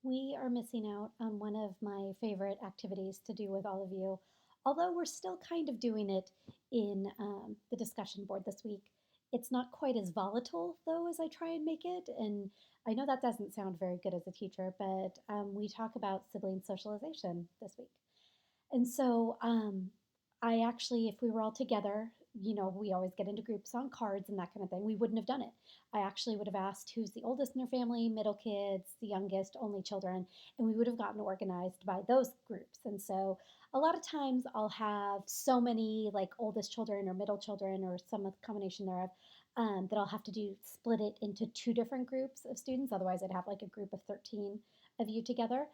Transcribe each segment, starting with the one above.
We are missing out on one of my favorite activities to do with all of you, although we're still kind of doing it in the discussion board this week. It's not quite as volatile, though, as I try and make it. And I know that doesn't sound very good as a teacher, but we talk about sibling socialization this week. And so I actually, if we were all together, we always get into groups on cards and that kind of thing. We wouldn't have done it. I actually would have asked who's the oldest in their family, middle kids, the youngest, only children, and we would have gotten organized by those groups. And so a lot of times I'll have so many like oldest children or middle children or some combination thereof that I'll have to do split it into two different groups of students. Otherwise, I'd have like a group of 13 of you together.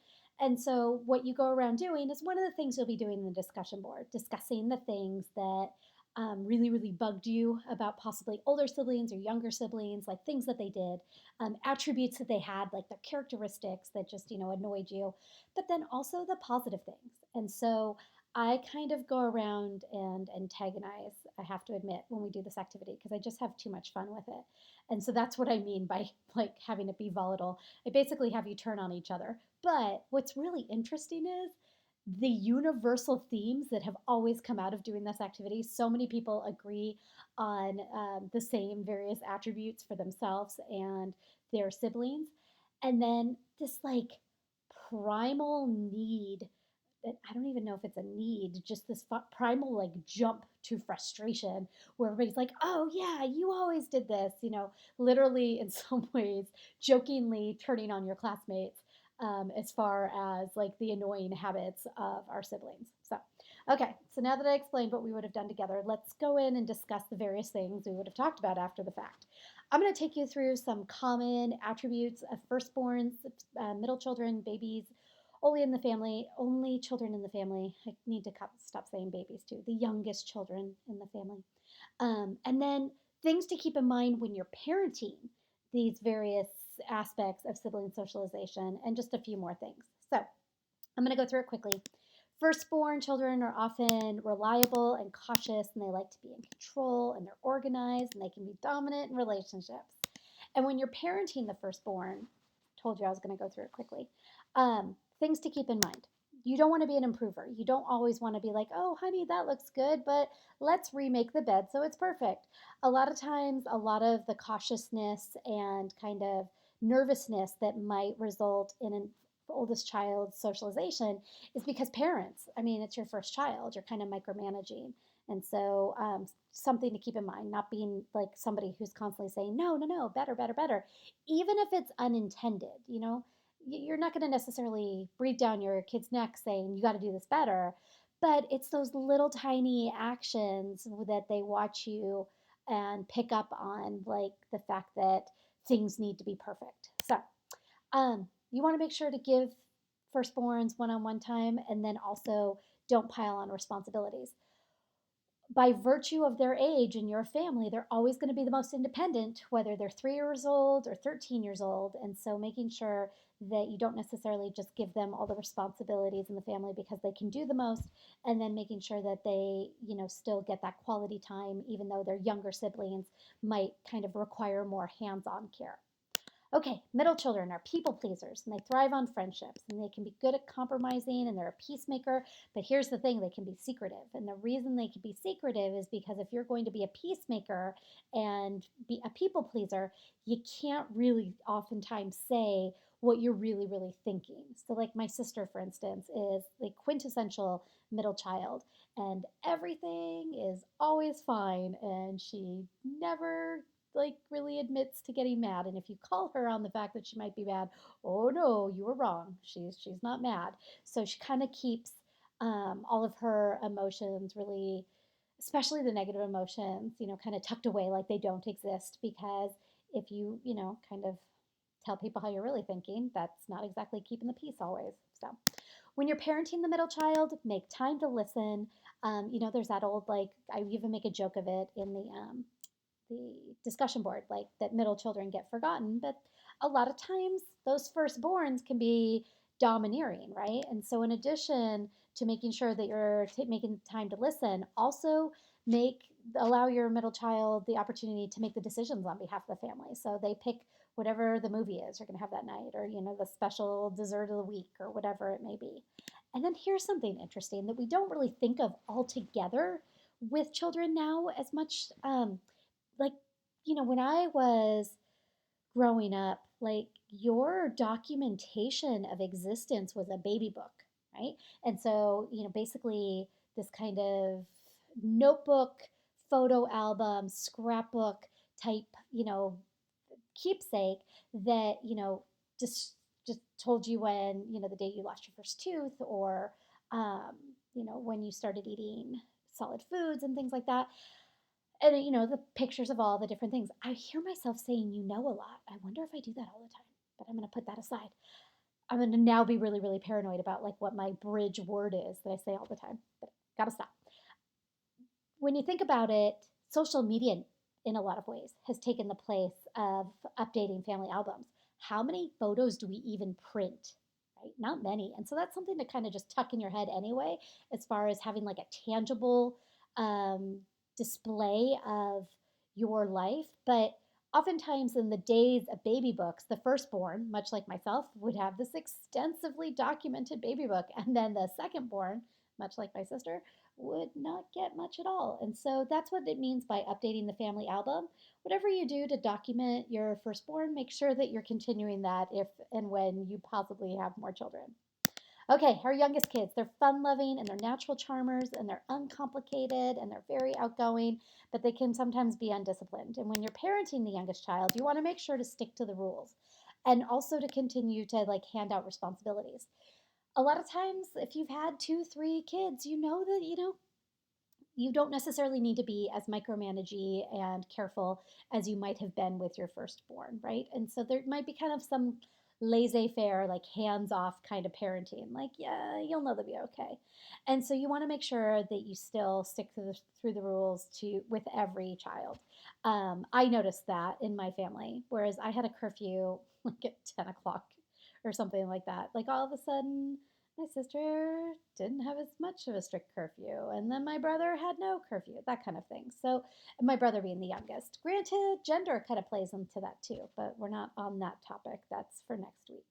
And so, what you go around doing is one of the things you'll be doing in the discussion board, discussing the things that really, really bugged you about possibly older siblings or younger siblings, like things that they did, attributes that they had, like their characteristics that just, annoyed you, but then also the positive things. And so, I kind of go around and antagonize, I have to admit, when we do this activity, because I just have too much fun with it. And so that's what I mean by like having it be volatile. I basically have you turn on each other. But what's really interesting is the universal themes that have always come out of doing this activity. So many people agree on the same various attributes for themselves and their siblings. And then this like primal need that I don't even know if it's a need, just this primal like jump to frustration where everybody's like, oh, yeah, you always did this, literally in some ways, jokingly turning on your classmates as far as like the annoying habits of our siblings. So, okay, so now that I explained what we would have done together, let's go in and discuss the various things we would have talked about after the fact. I'm going to take you through some common attributes of firstborns, middle children, babies, only children in the family. I need to stop saying babies too. The youngest children in the family. And then things to keep in mind when you're parenting these various aspects of sibling socialization, and just a few more things. So I'm going to go through it quickly. Firstborn children are often reliable and cautious, and they like to be in control, and they're organized, and they can be dominant in relationships. And when you're parenting the firstborn, told you I was going to go through it quickly. Things to keep in mind. You don't want to be an improver. You don't always want to be like, oh, honey, that looks good, but let's remake the bed so it's perfect. A lot of times, a lot of the cautiousness and kind of nervousness that might result in an oldest child's socialization is because parents, I mean, it's your first child, you're kind of micromanaging. And so, something to keep in mind, not being like somebody who's constantly saying, no, no, no, better, better, better, even if it's unintended, you're not going to necessarily breathe down your kid's neck saying, you got to do this better. But it's those little tiny actions that they watch you and pick up on, like the fact that things need to be perfect. So, you want to make sure to give firstborns one on one time and then also don't pile on responsibilities. By virtue of their age in your family, they're always going to be the most independent, whether they're 3 years old or 13 years old. And so making sure that you don't necessarily just give them all the responsibilities in the family because they can do the most, and then making sure that they, still get that quality time, even though their younger siblings might kind of require more hands on care. Okay, middle children are people pleasers and they thrive on friendships and they can be good at compromising and they're a peacemaker. But here's the thing, they can be secretive. And the reason they can be secretive is because if you're going to be a peacemaker and be a people pleaser, you can't really oftentimes say what you're really, really thinking. So, like my sister, for instance, is the quintessential middle child, and everything is always fine, and she never like really admits to getting mad. And if you call her on the fact that she might be mad, oh no, you were wrong. She's not mad. So she kind of keeps all of her emotions really, especially the negative emotions, kind of tucked away like they don't exist. Because if you, kind of tell people how you're really thinking, that's not exactly keeping the peace always. So when you're parenting the middle child, make time to listen. There's that old like I even make a joke of it in the discussion board, like that middle children get forgotten. But a lot of times, those firstborns can be domineering, right? And so, in addition to making sure that you're making time to listen, also allow your middle child the opportunity to make the decisions on behalf of the family. So they pick whatever the movie is you're going to have that night, or, the special dessert of the week, or whatever it may be. And then here's something interesting that we don't really think of altogether with children now as much. Like, when I was growing up, like your documentation of existence was a baby book, right? And so, basically this kind of notebook, photo album, scrapbook type, keepsake that, just told you when, the day you lost your first tooth, or when you started eating solid foods and things like that. And the pictures of all the different things. I hear myself saying a lot. I wonder if I do that all the time, but I'm going to put that aside. I'm going to now be really, really paranoid about like what my bridge word is that I say all the time, but gotta stop. When you think about it, social media in a lot of ways has taken the place of updating family albums. How many photos do we even print? Right? Not many. And so that's something to kind of just tuck in your head anyway, as far as having like a tangible um, display of your life. But oftentimes in the days of baby books, the firstborn, much like myself, would have this extensively documented baby book. And then the secondborn, much like my sister, would not get much at all. And so that's what it means by updating the family album. Whatever you do to document your firstborn, make sure that you're continuing that if and when you possibly have more children. Okay, our youngest kids, they're fun loving and they're natural charmers and they're uncomplicated and they're very outgoing, but they can sometimes be undisciplined. And when you're parenting the youngest child, you want to make sure to stick to the rules and also to continue to like hand out responsibilities. A lot of times, if you've had two, three kids, you know that, you don't necessarily need to be as micromanagey and careful as you might have been with your firstborn, right? And so there might be kind of some laissez-faire, like hands-off kind of parenting. Like, yeah, you'll know they'll be okay. And so you want to make sure that you still stick through the rules to with every child. I noticed that in my family, whereas I had a curfew like at 10 o'clock or something like that. Like all of a sudden, my sister didn't have as much of a strict curfew, and then my brother had no curfew, that kind of thing. So, my brother being the youngest. Granted, gender kind of plays into that too, but we're not on that topic. That's for next week.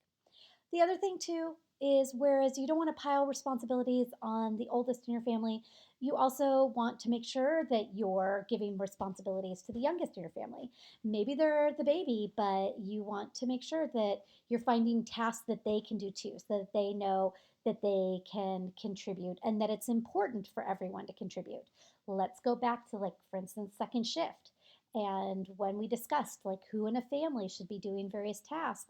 The other thing, too, is whereas you don't want to pile responsibilities on the oldest in your family, you also want to make sure that you're giving responsibilities to the youngest in your family. Maybe they're the baby, but you want to make sure that you're finding tasks that they can do too, so that they know that they can contribute and that it's important for everyone to contribute. Let's go back to, like, for instance, second shift. And when we discussed like who in a family should be doing various tasks,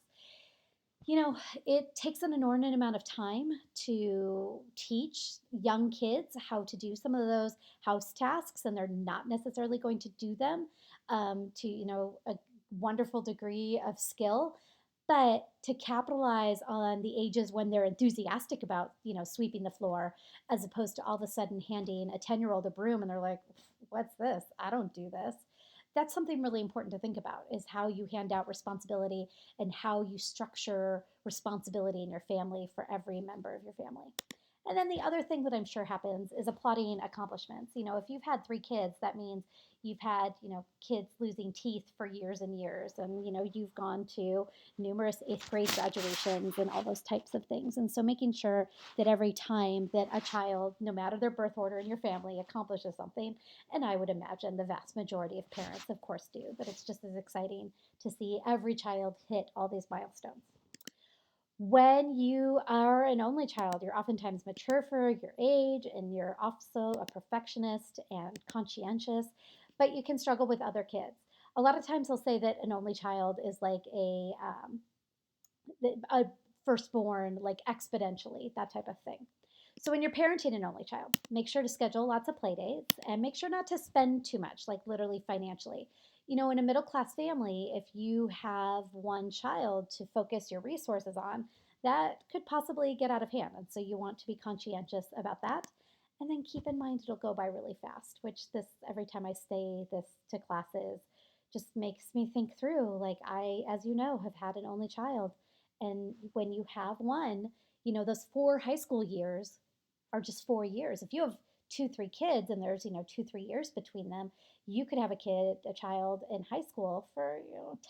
it takes an inordinate amount of time to teach young kids how to do some of those house tasks, and they're not necessarily going to do them to, a wonderful degree of skill. But to capitalize on the ages when they're enthusiastic about, sweeping the floor, as opposed to all of a sudden handing a 10-year-old a broom and they're like, what's this? I don't do this. That's something really important to think about, is how you hand out responsibility and how you structure responsibility in your family for every member of your family. And then the other thing that I'm sure happens is applauding accomplishments. If you've had three kids, that means you've had, kids losing teeth for years and years. And, you've gone to numerous eighth grade graduations and all those types of things. And so making sure that every time that a child, no matter their birth order in your family, accomplishes something, and I would imagine the vast majority of parents, of course, do, but it's just as exciting to see every child hit all these milestones. When you are an only child, you're oftentimes mature for your age and you're also a perfectionist and conscientious, but you can struggle with other kids. A lot of times they'll say that an only child is like a firstborn, like exponentially, that type of thing. So when you're parenting an only child, make sure to schedule lots of play dates and make sure not to spend too much, like literally financially. In a middle class family, if you have one child to focus your resources on, that could possibly get out of hand. And so you want to be conscientious about that. And then keep in mind it'll go by really fast, which this, every time I say this to classes, just makes me think through. Like, I, as you know, have had an only child. And when you have one, those 4 high school years are just 4 years. If you have two, three kids and there's, 2, 3 years between them, you could have a child in high school for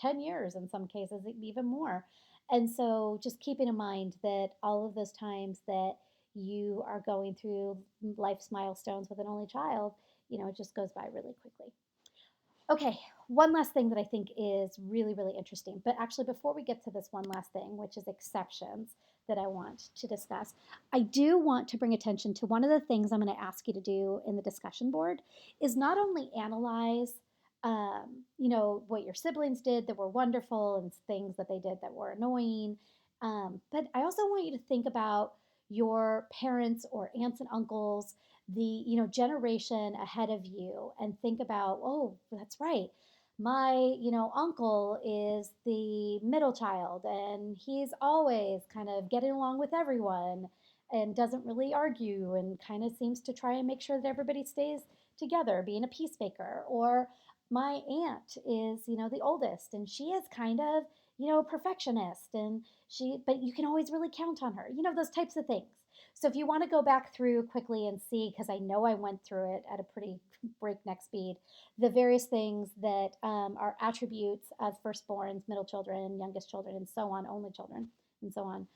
10 years in some cases, even more. And so just keeping in mind that all of those times that you are going through life's milestones with an only child, it just goes by really quickly. Okay, one last thing that I think is really, really interesting. But actually, before we get to this one last thing, which is exceptions that I want to discuss, I do want to bring attention to one of the things I'm going to ask you to do in the discussion board is not only analyze, what your siblings did that were wonderful and things that they did that were annoying, but I also want you to think about your parents or aunts and uncles, the generation ahead of you, and think about, oh, that's right, my uncle is the middle child and he's always kind of getting along with everyone and doesn't really argue and kind of seems to try and make sure that everybody stays together, being a peacemaker. Or my aunt is the oldest and she is kind of a perfectionist, and but you can always really count on her, those types of things. So if you want to go back through quickly and see, because I know I went through it at a pretty breakneck speed, the various things that are attributes of firstborns, middle children, youngest children, and so on, only children, and so on,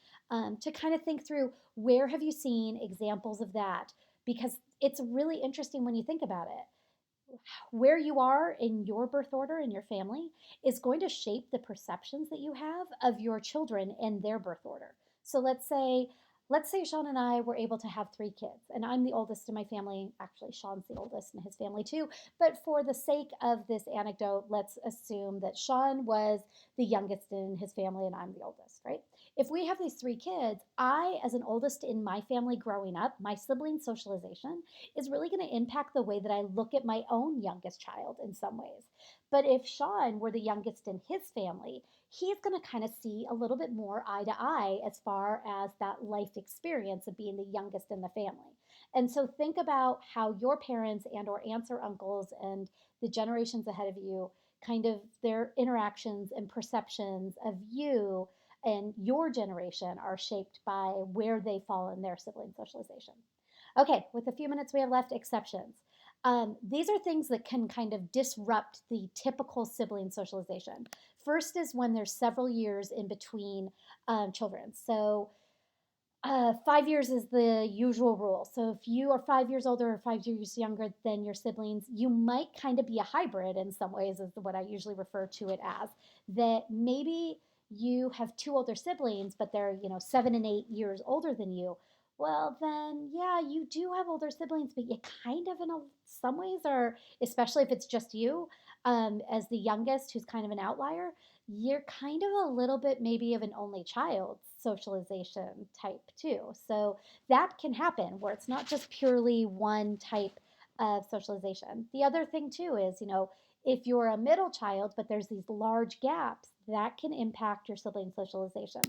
to kind of think through, where have you seen examples of that? Because it's really interesting when you think about it. Where you are in your birth order in your family is going to shape the perceptions that you have of your children and their birth order. So let's say Sean and I were able to have 3 kids, and I'm the oldest in my family. Actually, Sean's the oldest in his family too. But for the sake of this anecdote, let's assume that Sean was the youngest in his family and I'm the oldest, right? If we have these 3 kids, I, as an oldest in my family growing up, my sibling socialization is really going to impact the way that I look at my own youngest child in some ways. But if Sean were the youngest in his family, he's going to kind of see a little bit more eye to eye as far as that life experience of being the youngest in the family. And so think about how your parents and or aunts or uncles and the generations ahead of you, kind of their interactions and perceptions of you and your generation are shaped by where they fall in their sibling socialization. Okay, with the few minutes we have left, exceptions. These are things that can kind of disrupt the typical sibling socialization. First is when there's several years in between children. So 5 years is the usual rule. So if you are 5 years older or 5 years younger than your siblings, you might kind of be a hybrid in some ways, is what I usually refer to it as. That maybe you have 2 older siblings, but they're 7 and 8 years older than you. Well, then, yeah, you do have older siblings, but you kind of, some ways, are, especially if it's just you, as the youngest, who's kind of an outlier, you're kind of a little bit maybe of an only child socialization type too. So that can happen where it's not just purely one type of socialization. The other thing too is, if you're a middle child, but there's these large gaps, that can impact your sibling socialization.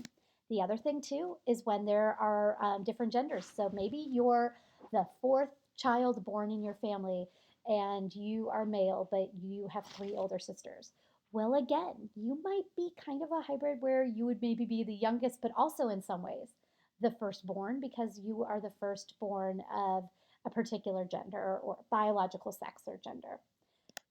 The other thing too is when there are different genders. So maybe you're the 4th child born in your family and you are male, but you have 3 older sisters. Well, again, you might be kind of a hybrid where you would maybe be the youngest, but also in some ways the firstborn, because you are the firstborn of a particular gender or biological sex or gender.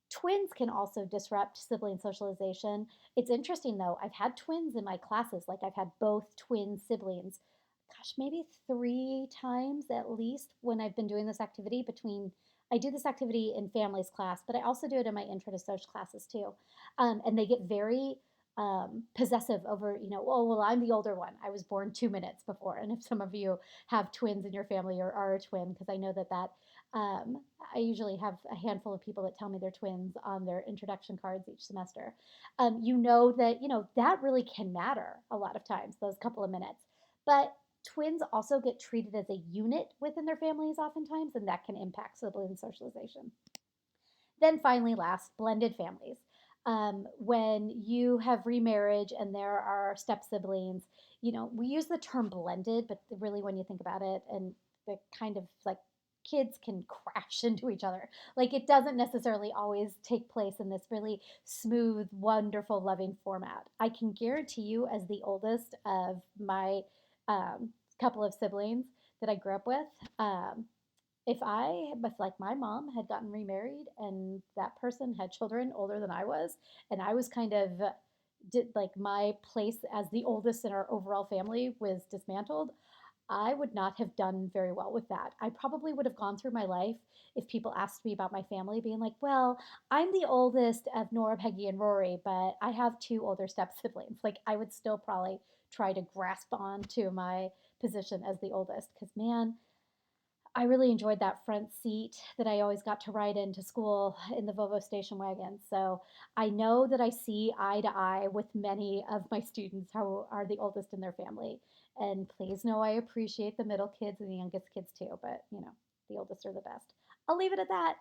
Twins can also disrupt sibling socialization. It's interesting though, I've had twins in my classes, like I've had both twin siblings, gosh, maybe 3 times at least when I've been doing this activity. I do this activity in families class, but I also do it in my intro to social classes too. And they get very possessive over, oh, well, I'm the older one. I was born 2 minutes before. And if some of you have twins in your family or are a twin, because I know that I usually have a handful of people that tell me they're twins on their introduction cards each semester. That really can matter a lot of times, those couple of minutes. But twins also get treated as a unit within their families oftentimes, and that can impact sibling socialization. Then finally, last, blended families. When you have remarriage and there are step siblings, we use the term blended, but really when you think about it, and the kind of like kids can crash into each other. Like it doesn't necessarily always take place in this really smooth, wonderful, loving format. I can guarantee you, as the oldest of my couple of siblings that I grew up with, if like my mom had gotten remarried and that person had children older than I was, and I was kind of did like my place as the oldest in our overall family was dismantled, I would not have done very well with that. I probably would have gone through my life if people asked me about my family, being like, well, I'm the oldest of Nora, Peggy, and Rory, but I have two older step siblings. Like, I would still probably try to grasp on to my position as the oldest because, man, I really enjoyed that front seat that I always got to ride into school in the Volvo station wagon. So I know that I see eye to eye with many of my students who are the oldest in their family. And please know I appreciate the middle kids and the youngest kids too, but the oldest are the best. I'll leave it at that.